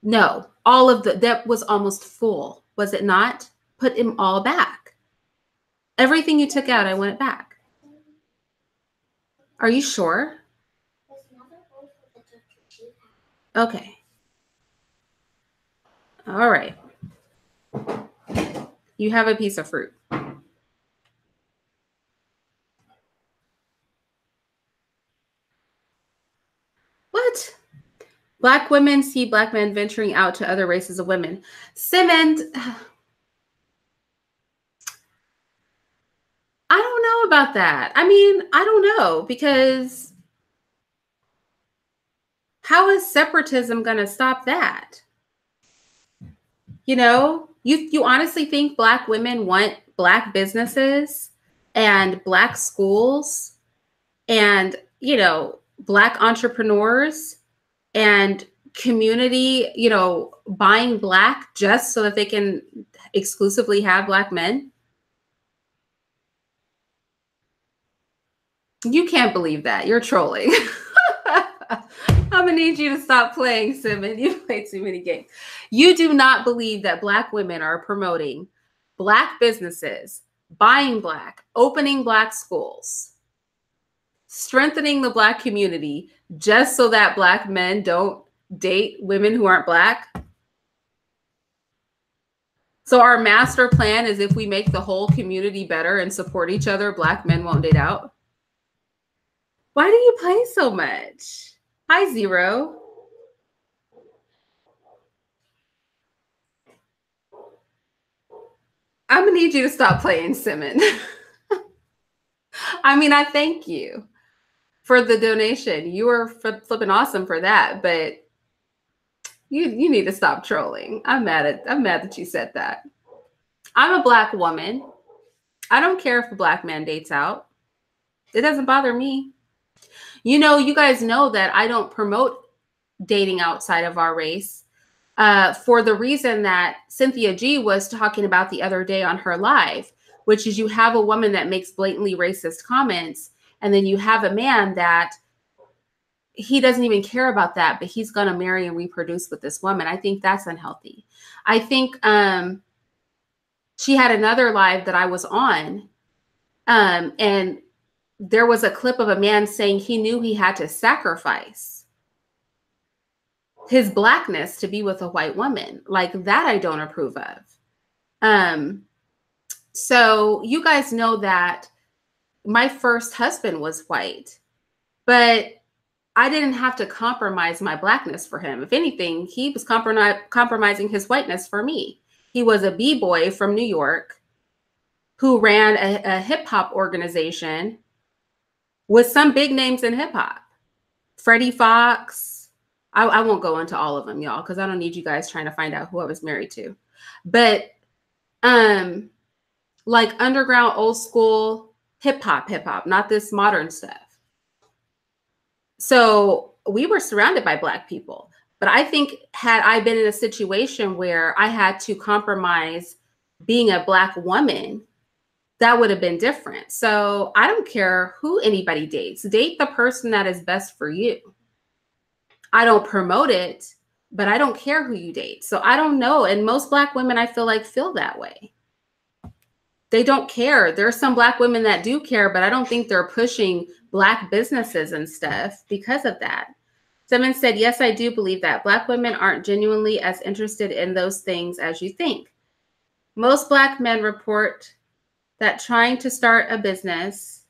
Speaker 1: No, all of that was almost full. Was it not? Put them all back. Everything you took out, I want it back. Are you sure? Okay. All right. You have a piece of fruit. What? Black women see Black men venturing out to other races of women. Simmons, I don't know about that. I mean, I don't know because How is separatism going to stop that? You know, you honestly think Black women want Black businesses and Black schools and, you know, Black entrepreneurs and community, you know, buying Black just so that they can exclusively have Black men? You can't believe that. You're trolling. I'm gonna need you to stop playing, Simon. You play too many games. You do not believe that Black women are promoting Black businesses, buying Black, opening Black schools, strengthening the Black community just so that Black men don't date women who aren't Black? So our master plan is if we make the whole community better and support each other, Black men won't date out? Why do you play so much? Hi, Zero. I'm gonna need you to stop playing, Simon. I mean, I thank you for the donation. You are flipping awesome for that, but you need to stop trolling. I'm mad that you said that. I'm a Black woman. I don't care if a Black man dates out. It doesn't bother me. You know, you guys know that I don't promote dating outside of our race for the reason that Cynthia G was talking about the other day on her live, which is you have a woman that makes blatantly racist comments, and then you have a man that he doesn't even care about that, but he's going to marry and reproduce with this woman. I think that's unhealthy. I think she had another live that I was on, and there was a clip of a man saying he knew he had to sacrifice his Blackness to be with a white woman. Like that, I don't approve of. So you guys know that my first husband was white, but I didn't have to compromise my Blackness for him. If anything, he was compromising his whiteness for me. He was a b-boy from New York who ran a hip hop organization with some big names in hip hop. Freddie Fox. I won't go into all of them, y'all, because I don't need you guys trying to find out who I was married to. But like underground, old school hip hop, not this modern stuff. So we were surrounded by Black people. But I think had I been in a situation where I had to compromise being a Black woman, that would have been different. So I don't care who anybody dates. Date the person that is best for you. I don't promote it, but I don't care who you date. So I don't know. And most Black women, I feel like, feel that way. They don't care. There are some Black women that do care, but I don't think they're pushing Black businesses and stuff because of that. Someone said, yes, I do believe that. Black women aren't genuinely as interested in those things as you think. Most Black men report that trying to start a business.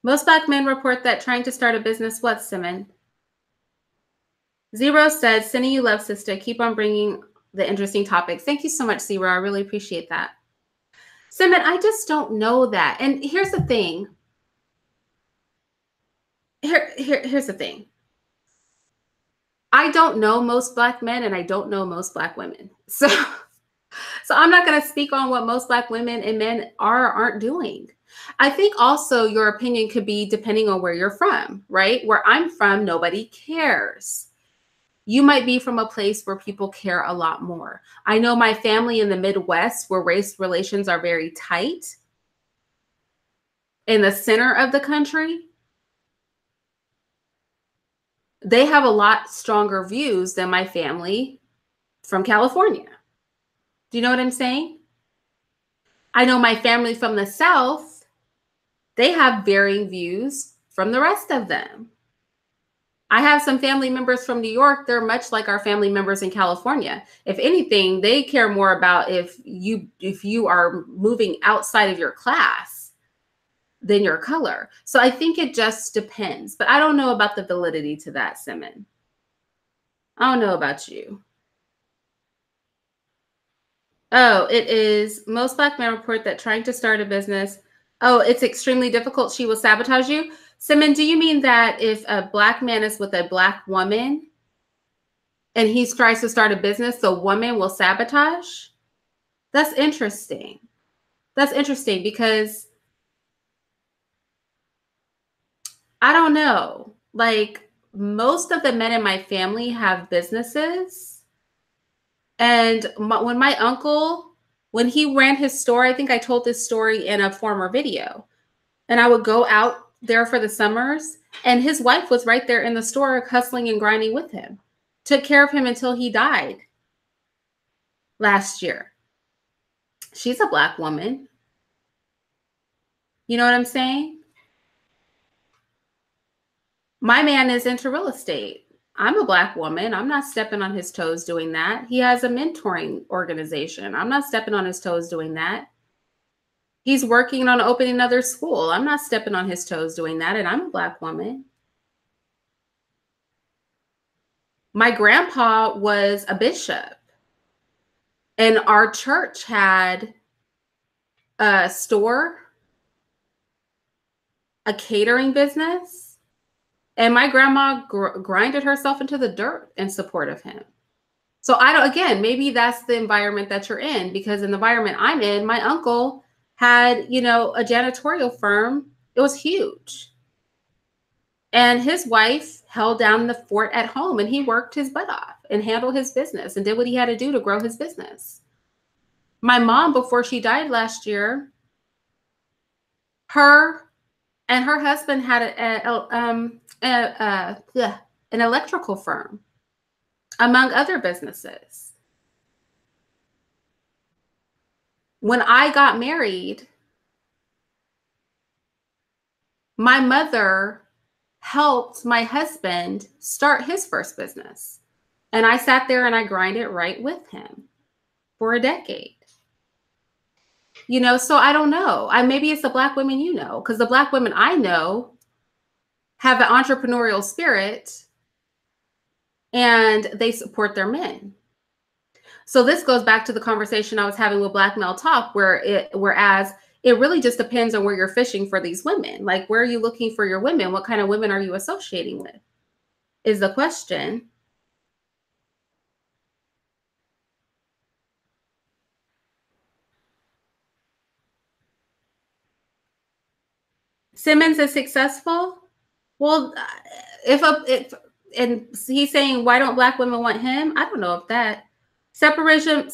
Speaker 1: Most Black men report that trying to start a business, what, Simon? Zero said, sending you love, sister. Keep on bringing the interesting topics. Thank you so much, Zero. I really appreciate that. Simon, I just don't know that. And here's the thing. Here's the thing. I don't know most Black men and I don't know most Black women. So I'm not going to speak on what most Black women and men are or aren't doing. I think also your opinion could be depending on where you're from, right? Where I'm from, nobody cares. You might be from a place where people care a lot more. I know my family in the Midwest, where race relations are very tight, in the center of the country, they have a lot stronger views than my family from California. Do you know what I'm saying? I know my family from the South, they have varying views from the rest of them. I have some family members from New York. They're much like our family members in California. If anything, they care more about if you are moving outside of your class than your color. So I think it just depends. But I don't know about the validity to that, Simon. I don't know about you. Oh, it is. Most Black men report that trying to start a business. Oh, it's extremely difficult. She will sabotage you. Simon, do you mean that if a Black man is with a Black woman and he tries to start a business, the woman will sabotage? That's interesting. That's interesting because I don't know. Like, most of the men in my family have businesses. And when my uncle, when he ran his store, I think I told this story in a former video, and I would go out there for the summers, and his wife was right there in the store hustling and grinding with him, took care of him until he died last year. She's a Black woman. You know what I'm saying? My man is into real estate. I'm a Black woman. I'm not stepping on his toes doing that. He has a mentoring organization. I'm not stepping on his toes doing that. He's working on opening another school. I'm not stepping on his toes doing that, and I'm a Black woman. My grandpa was a bishop, and our church had a store, a catering business, and my grandma grinded herself into the dirt in support of him. So again, maybe that's the environment that you're in, because in the environment I'm in, my uncle had, a janitorial firm. It was huge. And his wife held down the fort at home, and he worked his butt off and handled his business and did what he had to do to grow his business. My mom, before she died last year, her and her husband had an electrical firm, among other businesses. When I got married, my mother helped my husband start his first business. And I sat there and I grinded right with him for a decade. So I don't know. Maybe it's the Black women because the Black women I know have an entrepreneurial spirit and they support their men. So this goes back to the conversation I was having with Black Male Talk, whereas it really just depends on where you're fishing for these women. Like, where are you looking for your women? What kind of women are you associating with? Is the question. Simmons is successful. Well, and he's saying, why don't Black women want him? I don't know if that separatism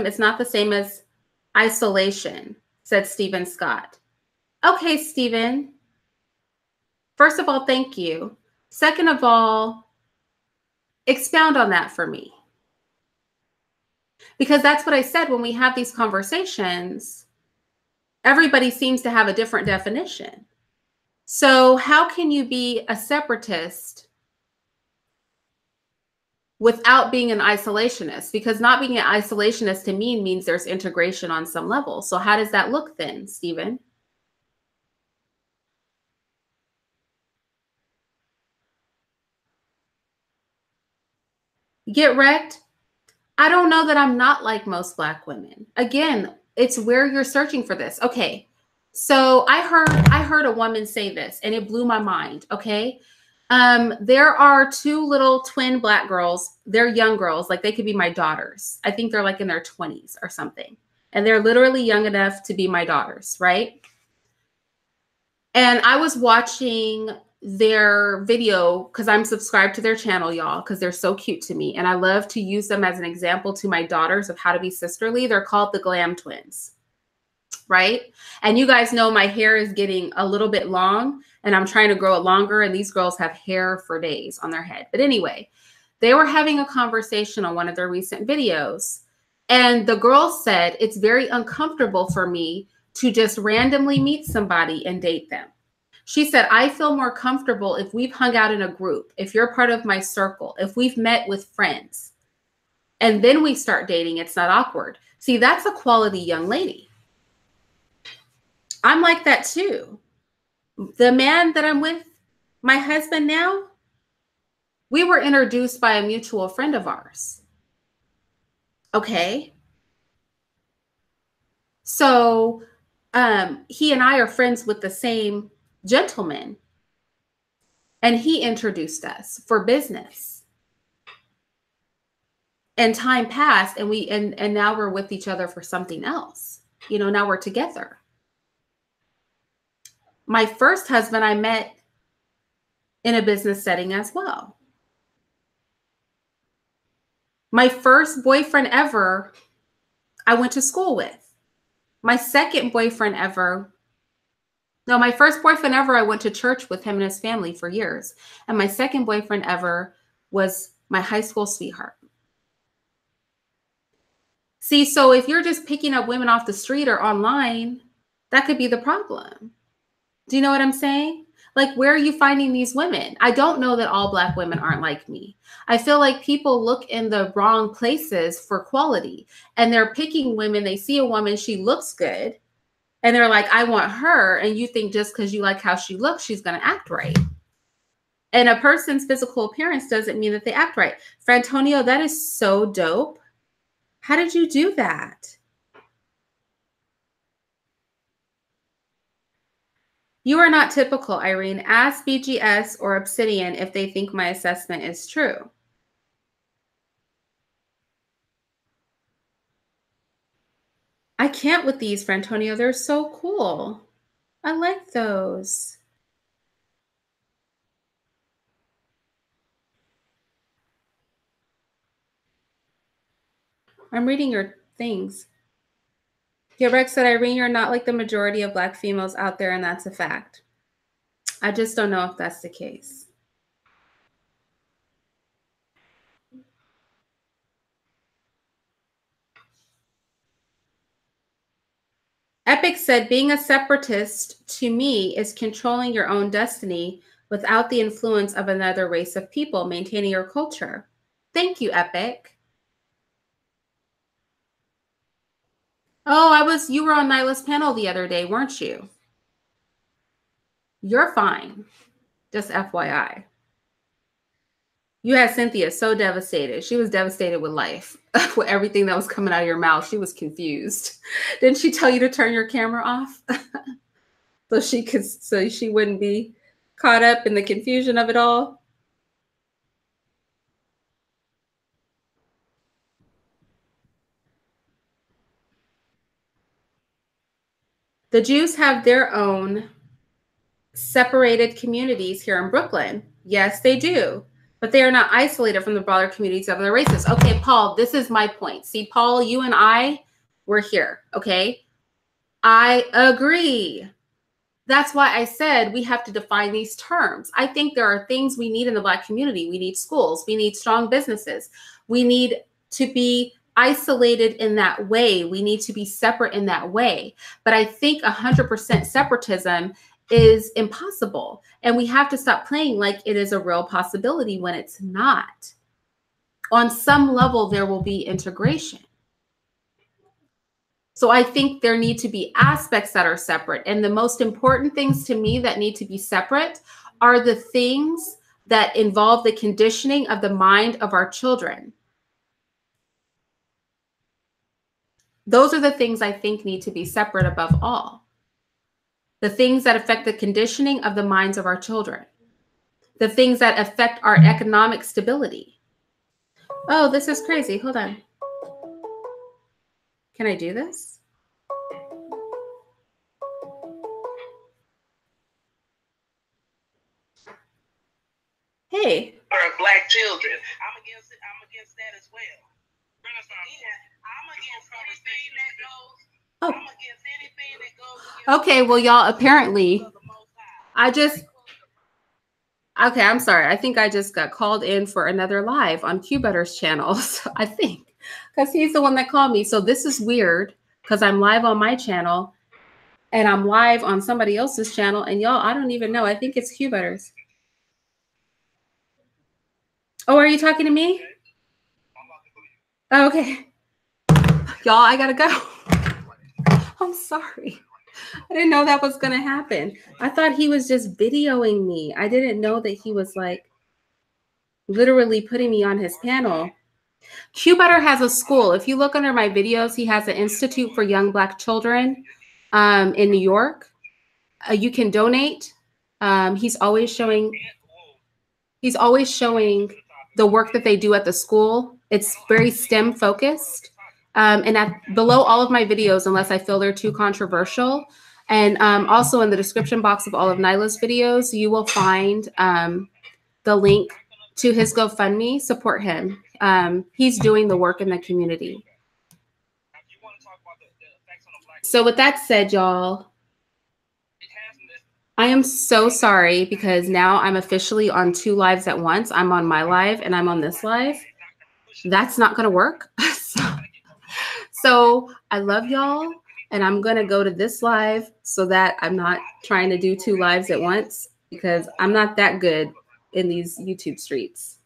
Speaker 1: is not the same as isolation, said Stephen Scott. Okay, Stephen. First of all, thank you. Second of all, expound on that for me. Because that's what I said when we have these conversations. Everybody seems to have a different definition. So how can you be a separatist without being an isolationist? Because not being an isolationist to me means there's integration on some level. So how does that look then, Stephen? Get wrecked? I don't know that I'm not like most Black women. Again, it's where you're searching for this. Okay. So I heard a woman say this and it blew my mind. Okay. There are two little twin Black girls. They're young girls. Like, they could be my daughters. I think they're like in their 20s or something. And they're literally young enough to be my daughters. Right. And I was watching their video because I'm subscribed to their channel, y'all, because they're so cute to me. And I love to use them as an example to my daughters of how to be sisterly. They're called the Glam Twins, right? And you guys know my hair is getting a little bit long and I'm trying to grow it longer. And these girls have hair for days on their head. But anyway, they were having a conversation on one of their recent videos. And the girl said, it's very uncomfortable for me to just randomly meet somebody and date them. She said, I feel more comfortable if we've hung out in a group, if you're part of my circle, if we've met with friends, and then we start dating, it's not awkward. See, that's a quality young lady. I'm like that too. The man that I'm with, my husband now, we were introduced by a mutual friend of ours. Okay. So he and I are friends with the same gentleman. And he introduced us for business. And time passed, and and now we're with each other for something else. You know, now we're together. My first husband I met in a business setting as well. My first boyfriend ever, I went to school with. My second boyfriend ever, no, my first boyfriend ever, I went to church with him and his family for years. And my second boyfriend ever was my high school sweetheart. See, so if you're just picking up women off the street or online, that could be the problem. Do you know what I'm saying? Like, where are you finding these women? I don't know that all Black women aren't like me. I feel like people look in the wrong places for quality, and they're picking women. They see a woman, she looks good, and they're like, I want her. And you think just because you like how she looks, she's going to act right. And a person's physical appearance doesn't mean that they act right. Frantonio, that is so dope. How did you do that? You are not typical, Irene. Ask BGS or Obsidian if they think my assessment is true. I can't with these, Frantonio. They're so cool. I like those. I'm reading your things. Yeah, Rex said, Irene, you're not like the majority of Black females out there, and that's a fact. I just don't know if that's the case. Epic said, being a separatist to me is controlling your own destiny without the influence of another race of people, maintaining your culture. Thank you, Epic. Oh, you were on Nyla's panel the other day, weren't you? You're fine. Just FYI. You had Cynthia so devastated. She was devastated with life, with everything that was coming out of your mouth. She was confused. Didn't she tell you to turn your camera off? so she wouldn't be caught up in the confusion of it all? The Jews have their own separated communities here in Brooklyn. Yes, they do. But they are not isolated from the broader communities of other races. Okay, Paul, this is my point. See, Paul, you and I, we're here, okay? I agree. That's why I said we have to define these terms. I think there are things we need in the Black community. We need schools. We need strong businesses. We need to be isolated in that way. We need to be separate in that way. But I think 100% separatism is impossible. And we have to stop playing like it is a real possibility when it's not. On some level, there will be integration. So I think there need to be aspects that are separate. And the most important things to me that need to be separate are the things that involve the conditioning of the mind of our children. Those are the things I think need to be separate above all. The things that affect the conditioning of the minds of our children. The things that affect our economic stability. Oh, this is crazy. Hold on. Can I do this? Hey.
Speaker 3: Black children. I'm against that as well. I'm against anything that goes.
Speaker 1: Oh.
Speaker 3: I'm against anything that goes.
Speaker 1: Okay, well, y'all, apparently, okay, I'm sorry. I think I just got called in for another live on Q Butter's channel. So I think, because he's the one that called me. So this is weird because I'm live on my channel and I'm live on somebody else's channel. And y'all, I don't even know. I think it's Q Butter's. Oh, are you talking to me? Oh, okay. Y'all, I gotta go. I'm sorry. I didn't know that was going to happen. I thought he was just videoing me. I didn't know that he was like literally putting me on his panel. Q Butter has a school. If you look under my videos, he has an Institute for Young Black Children in New York. You can donate He's always showing the work that they do at the school. It's very STEM focused. And below all of my videos, unless I feel they're too controversial, and also in the description box of all of Nyla's videos, you will find the link to his GoFundMe. Support him. He's doing the work in the community. So with that said, y'all, I am so sorry because now I'm officially on 2 lives at once. I'm on my live and I'm on this live. That's not going to work. So I love y'all, and I'm going to go to this live so that I'm not trying to do 2 lives at once, because I'm not that good in these YouTube streets.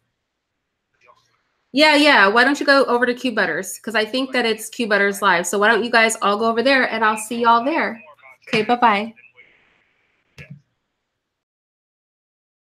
Speaker 1: Yeah. Why don't you go over to Q Butters? Because I think that it's Q Butters live. So why don't you guys all go over there, and I'll see y'all there. Okay, bye-bye.